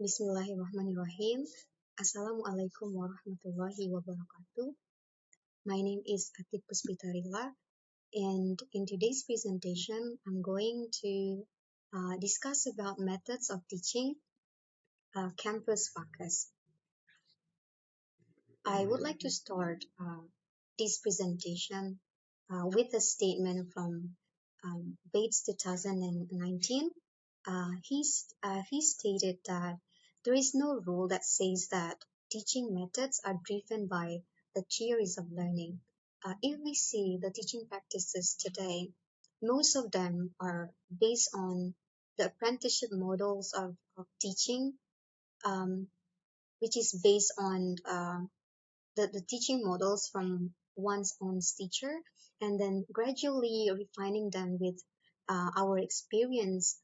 Bismillahirrahmanirrahim. Assalamualaikum warahmatullahi wabarakatuh. My name is Atik Puspita Rilla, and in today's presentation, I'm going to discuss about methods of teaching campus focus. I would like to start this presentation with a statement from Bates 2019. He stated that there is no rule that says that teaching methods are driven by the theories of learning. If we see the teaching practices today, most of them are based on the apprenticeship models of teaching, um, which is based on the teaching models from one's own teacher, and then gradually refining them with our experience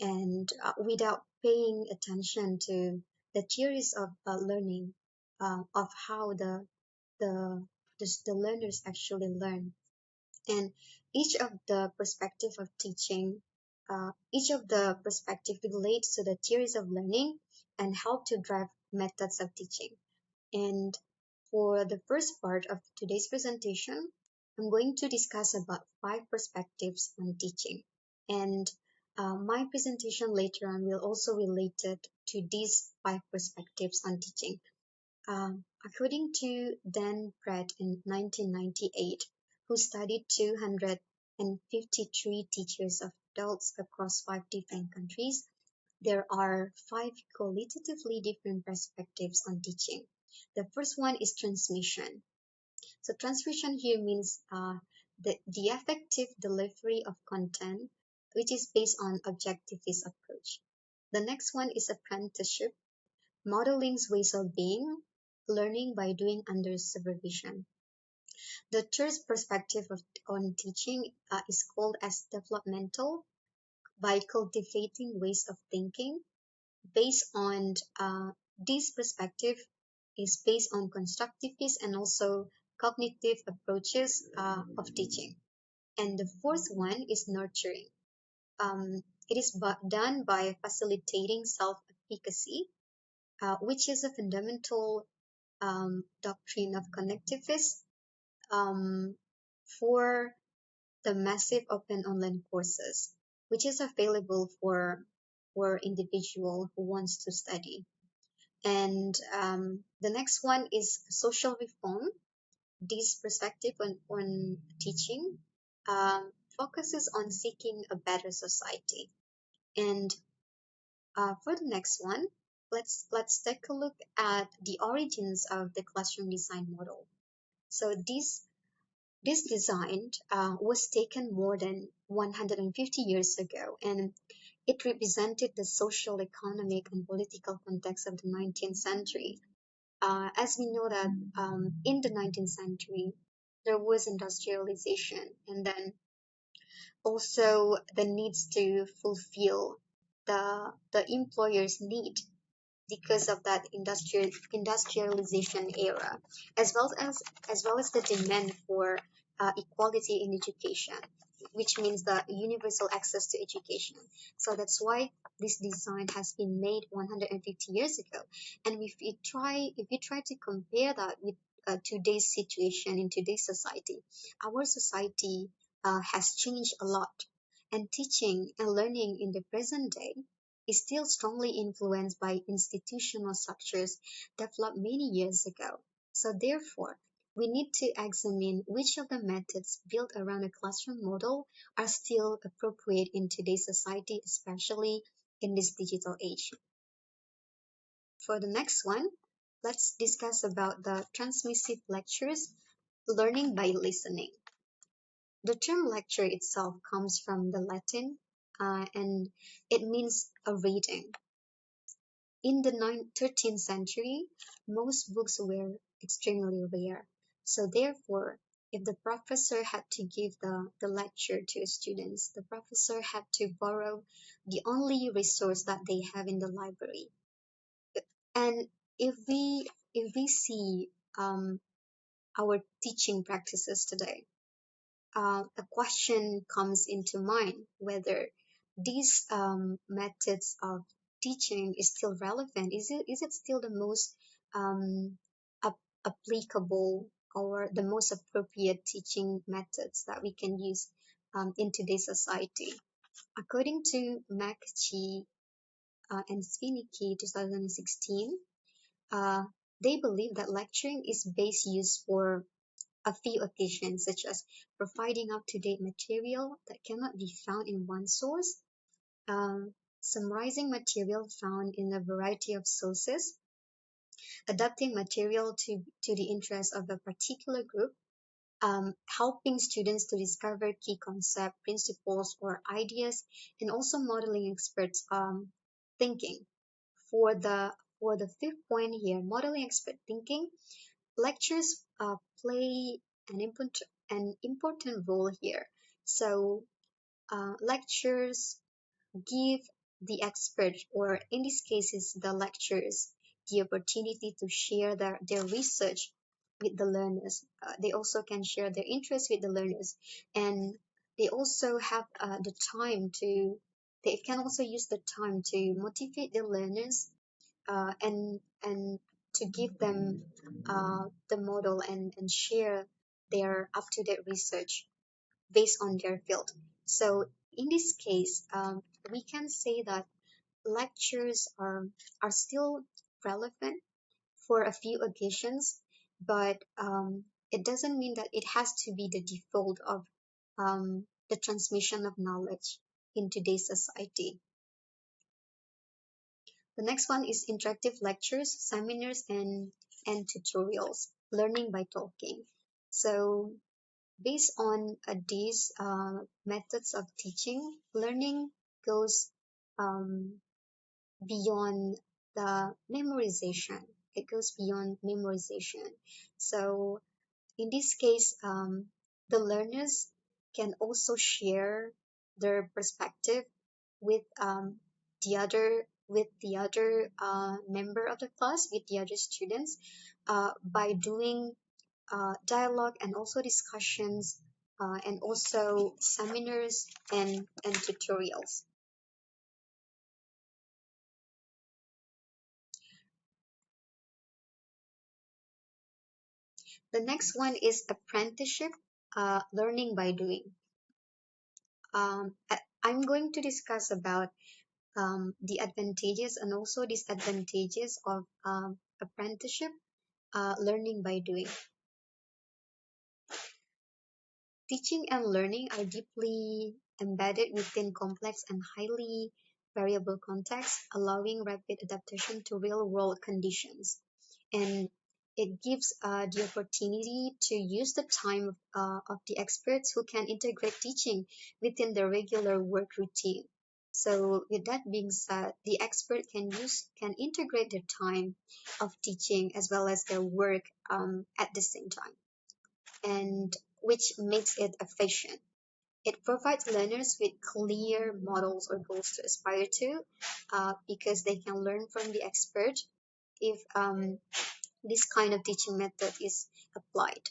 and without paying attention to the theories of learning, of how the, the learners actually learn. And each of the perspective of teaching, each of the perspective relates to the theories of learning and help to drive methods of teaching. And for the first part of today's presentation, I'm going to discuss about 5 perspectives on teaching. And my presentation later on will also relate it to these 5 perspectives on teaching. According to Dan Pratt in 1998, who studied 253 teachers of adults across 5 different countries, there are 5 qualitatively different perspectives on teaching. The first one is transmission. So transmission here means the effective delivery of content, which is based on objectivist approach. The next one is apprenticeship, modeling ways of being, learning by doing under supervision. The third perspective on teaching is called as developmental, by cultivating ways of thinking based on this perspective is based on constructivist and also cognitive approaches of teaching. And the fourth one is nurturing. It is done by facilitating self-efficacy, which is a fundamental doctrine of connectivists um, for the massive open online courses, which is available for individual who wants to study. And the next one is social reform. This perspective on teaching focuses on seeking a better society. And for the next one, let's take a look at the origins of the classroom design model. So this design was taken more than 150 years ago, and it represented the social, economic, and political context of the 19th century. As we know that in the 19th century, there was industrialization, and then also the needs to fulfill the employer's need because of that industrialization era, as well as the demand for equality in education, which means the universal access to education. So that's why this design has been made 150 years ago. And if you try to compare that with today's situation in today's society, our society has changed a lot, and teaching and learning in the present day is still strongly influenced by institutional structures developed many years ago. So, therefore, we need to examine which of the methods built around a classroom model are still appropriate in today's society, especially in this digital age. For the next one, let's discuss about the transmissive lectures, learning by listening. The term lecture itself comes from the Latin and it means a reading. In the 13th century, most books were extremely rare. So therefore, if the professor had to give the lecture to students, the professor had to borrow the only resource that they have in the library. And if we see our teaching practices today, a question comes into mind whether these methods of teaching is still relevant? Is it still the most um, applicable or the most appropriate teaching methods that we can use in today's society? According to McGee and Swinicky 2016, uh, they believe that lecturing is best used for a few occasions, such as providing up-to-date material that cannot be found in one source, um, summarizing material found in a variety of sources, adapting material to the interests of a particular group, helping students to discover key concepts, principles, or ideas, and also modeling experts' thinking. For the for the fifth point here, modeling expert thinking, lectures play an important role here. So lectures give the expert, or in this case is the lecturers, the opportunity to share their research with the learners. They also can share their interests with the learners, and they also have the time to, they can also use the time to motivate the learners, and to give them the model, and share their up-to-date research based on their field. So in this case, we can say that lectures are still relevant for a few occasions, but it doesn't mean that it has to be the default of the transmission of knowledge in today's society. The next one is interactive lectures, seminars, and tutorials, learning by talking. So based on these methods of teaching, learning goes um, beyond the memorization. It goes beyond memorization. So in this case, the learners can also share their perspective with the other member of the class, with the other students, by doing dialogue and also discussions, and also seminars and tutorials. The next one is apprenticeship, learning by doing. I'm going to discuss about the advantages and also disadvantages of apprenticeship, learning by doing. Teaching and learning are deeply embedded within complex and highly variable contexts, allowing rapid adaptation to real-world conditions. And it gives the opportunity to use the time of the experts who can integrate teaching within the regular work routine. So, with that being said, the expert can integrate their time of teaching as well as their work at the same time, and which makes it efficient. It provides learners with clear models or goals to aspire to, because they can learn from the expert if this kind of teaching method is applied.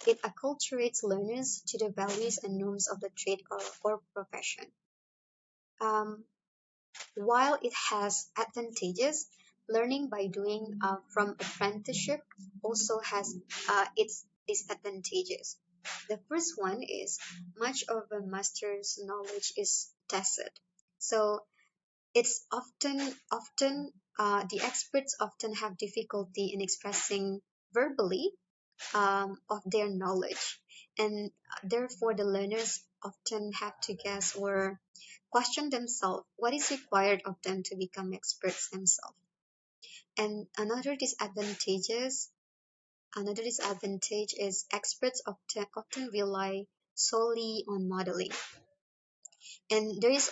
It acculturates learners to the values and norms of the trade or profession. Um, while it has advantages, learning by doing from apprenticeship also has its disadvantages. The first one is much of a master's knowledge is tacit. So it's often the experts often have difficulty in expressing verbally of their knowledge, and therefore the learners often have to guess or question themselves what is required of them to become experts themselves. And another disadvantage is experts often rely solely on modeling, and there is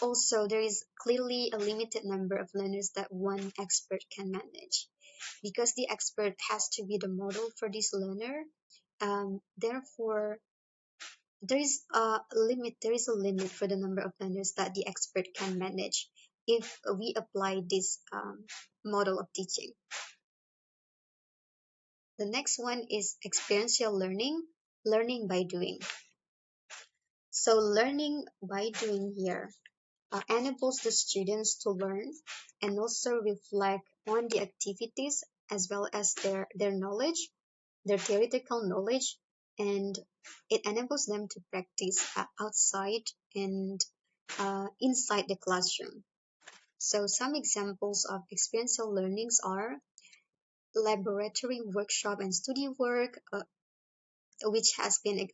clearly a limited number of learners that one expert can manage. Because the expert has to be the model for this learner, therefore there is a limit for the number of learners that the expert can manage if we apply this model of teaching. The next one is experiential learning, learning by doing. So learning by doing here, enables the students to learn and also reflect on the activities as well as their knowledge, their theoretical knowledge, and it enables them to practice outside and inside the classroom. So some examples of experiential learnings are laboratory workshop and study work, which has been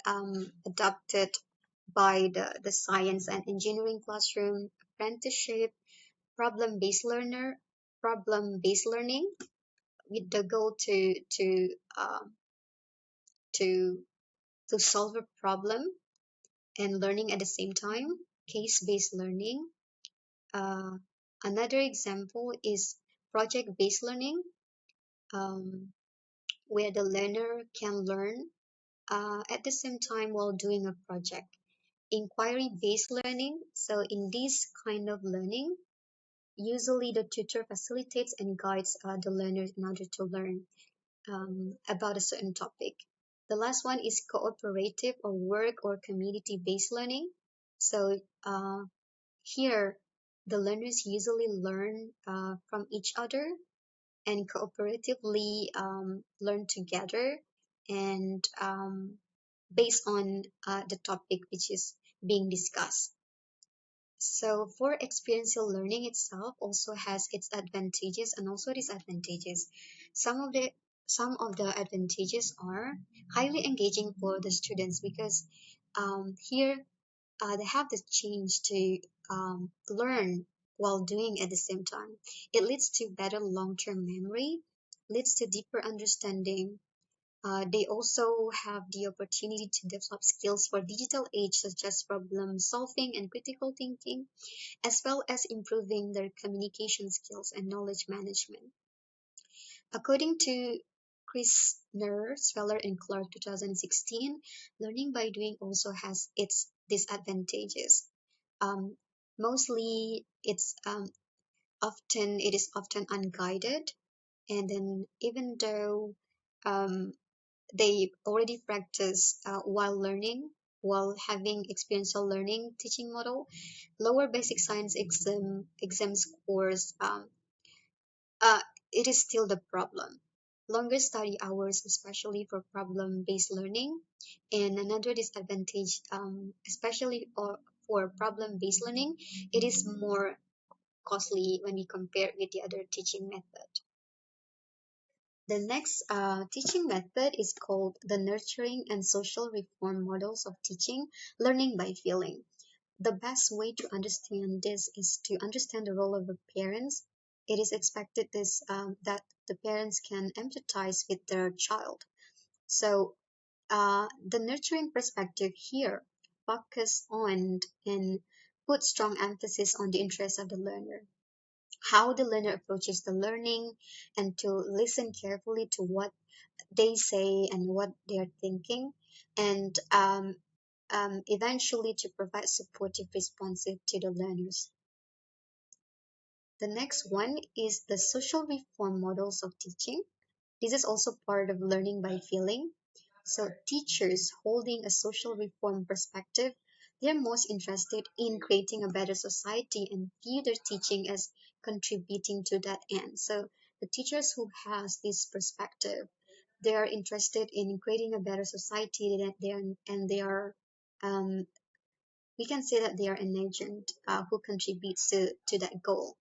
adopted by the science and engineering classroom, apprenticeship, problem-based learning with the goal um, to to solve a problem and learning at the same time, case-based learning. Uh, Another example is project-based learning, um, where the learner can learn at the same time while doing a project. Inquiry-based learning. So in this kind of learning, usually the tutor facilitates and guides the learners in order to learn about a certain topic. The last one is cooperative or work or community-based learning. So here, the learners usually learn from each other and cooperatively learn together and based on the topic which is being discussed. So for experiential learning itself also has its advantages and also disadvantages. Some of the some of the advantages are highly engaging for the students because here they have the chance to learn while doing at the same time. It leads to better long-term memory, leads to deeper understanding. They also have the opportunity to develop skills for digital age such as problem solving and critical thinking, as well as improving their communication skills and knowledge management. According to Krisner, Sveller, and Clark 2016, learning by doing also has its disadvantages. Um, Mostly, it is often unguided, and then even though um, they already practice while learning, while having experiential learning teaching model, lower basic science exam scores, uh, it is still the problem. Longer study hours, especially for problem-based learning, and another disadvantage, especially for problem-based learning, it is more costly when we compare with the other teaching method. The next teaching method is called the nurturing and social reform models of teaching, learning by feeling. The best way to understand this is to understand the role of the parents. It is expected that the parents can empathize with their child. So the nurturing perspective here focus on and put strong emphasis on the interest of the learner, how the learner approaches the learning, and to listen carefully to what they say and what they are thinking, and eventually to provide supportive responses to the learners. The next one is the social reform models of teaching. This is also part of learning by feeling. So teachers holding a social reform perspective, they're most interested in creating a better society and view their teaching as contributing to that end. So the teachers who has this perspective, they are interested in creating a better society that they are, and they are um, we can say that they are an agent who contributes to that goal.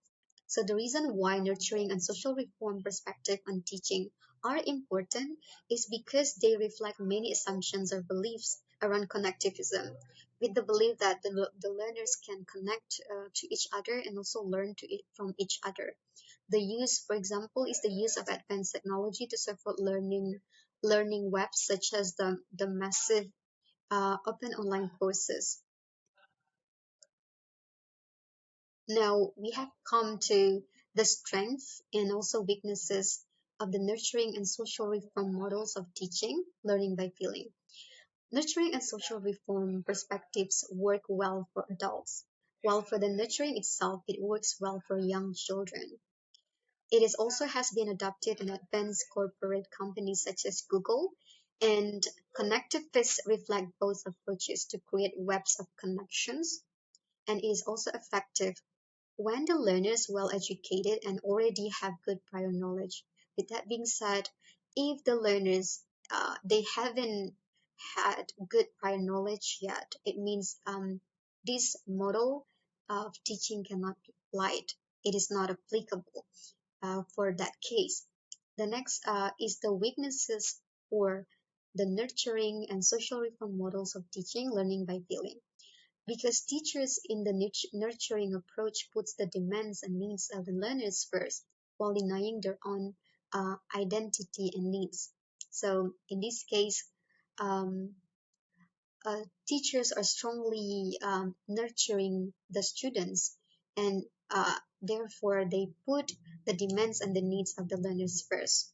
So the reason why nurturing and social reform perspective on teaching are important is because they reflect many assumptions or beliefs around connectivism, with the belief that the learners can connect to each other and also learn from each other. The use, for example, is the use of advanced technology to support learning webs such as the massive open online courses. Now we have come to the strengths and also weaknesses of the nurturing and social reform models of teaching, learning by feeling. Nurturing and social reform perspectives work well for adults, while for the nurturing itself, it works well for young children. It is also has been adopted in advanced corporate companies such as Google, and connectivists reflect both approaches to create webs of connections. and it is also effective when the learner is well educated and already have good prior knowledge. With that being said, if the learners they haven't had good prior knowledge yet, it means this model of teaching cannot be applied. It is not applicable for that case. The next is the weaknesses for the nurturing and social reform models of teaching learning by feeling, because teachers in the nurturing approach puts the demands and needs of the learners first while denying their own identity and needs. So in this case, um, teachers are strongly nurturing the students, and therefore they put the demands and the needs of the learners first.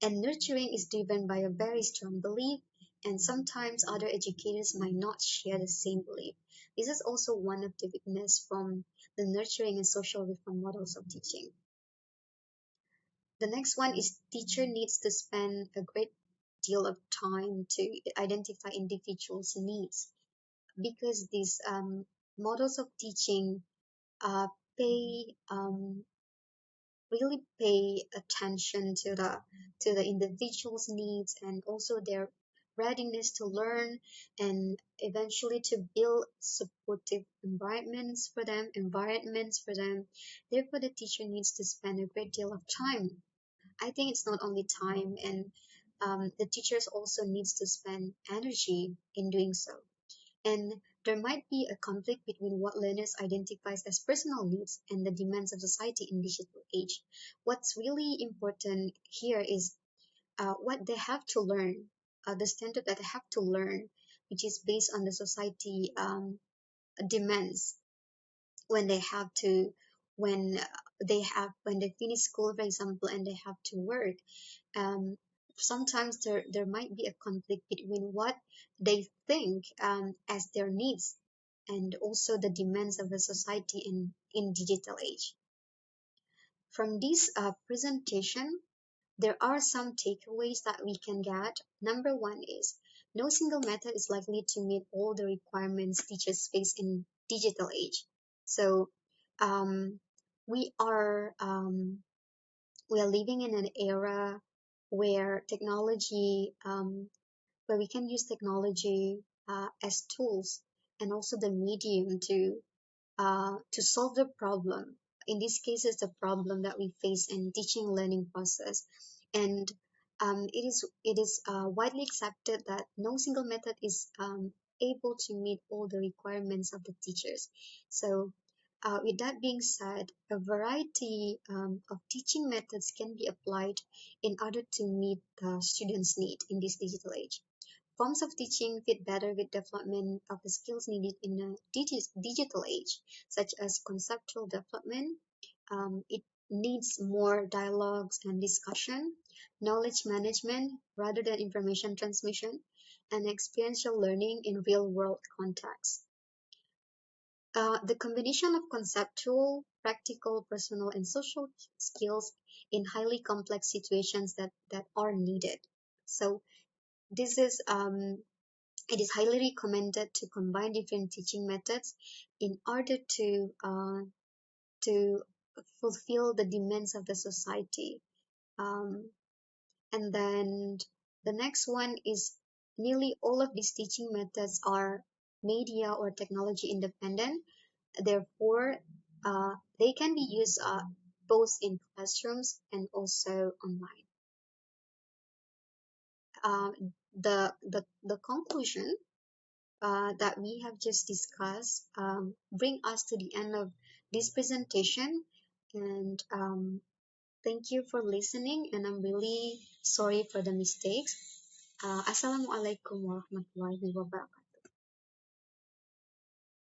And nurturing is driven by a very strong belief, and sometimes other educators might not share the same belief. This is also one of the weakness from the nurturing and social reform models of teaching. The next one is teacher needs to spend a great deal of time to identify individuals' needs, because these models of teaching uh, pay really pay attention to the individual's needs and also their readiness to learn, and eventually to build supportive environments for them. Therefore the teacher needs to spend a great deal of time. I think it's not only time, and the teachers also needs to spend energy in doing so. And there might be a conflict between what learners identifies as personal needs and the demands of society in digital age. What's really important here is what they have to learn, the standard that they have to learn, which is based on the society demands when they have to, when when they finish school, for example, and they have to work. um, Sometimes there might be a conflict between what they think as their needs and also the demands of the society in digital age. From this presentation, there are some takeaways that we can get. Number one is no single method is likely to meet all the requirements teachers face in digital age. So um, we are we are living in an era where technology, where we can use technology as tools and also the medium to solve the problem. In this case, it's the problem that we face in teaching learning process, and it is widely accepted that no single method is able to meet all the requirements of the teachers. So, with that being said, a variety of teaching methods can be applied in order to meet the students' need in this digital age. Forms of teaching fit better with development of the skills needed in a digital age, such as conceptual development. It needs more dialogues and discussion, knowledge management rather than information transmission, and experiential learning in real world context. The combination of conceptual, practical, personal, and social skills in highly complex situations that are needed. So this is it is highly recommended to combine different teaching methods in order to fulfill the demands of the society. Um, and then the next one is nearly all of these teaching methods are media or technology independent. Therefore, they can be used both in classrooms and also online. The conclusion that we have just discussed bring us to the end of this presentation, and thank you for listening, and I'm really sorry for the mistakes. Assalamualaikum warahmatullahi wabarakatuh.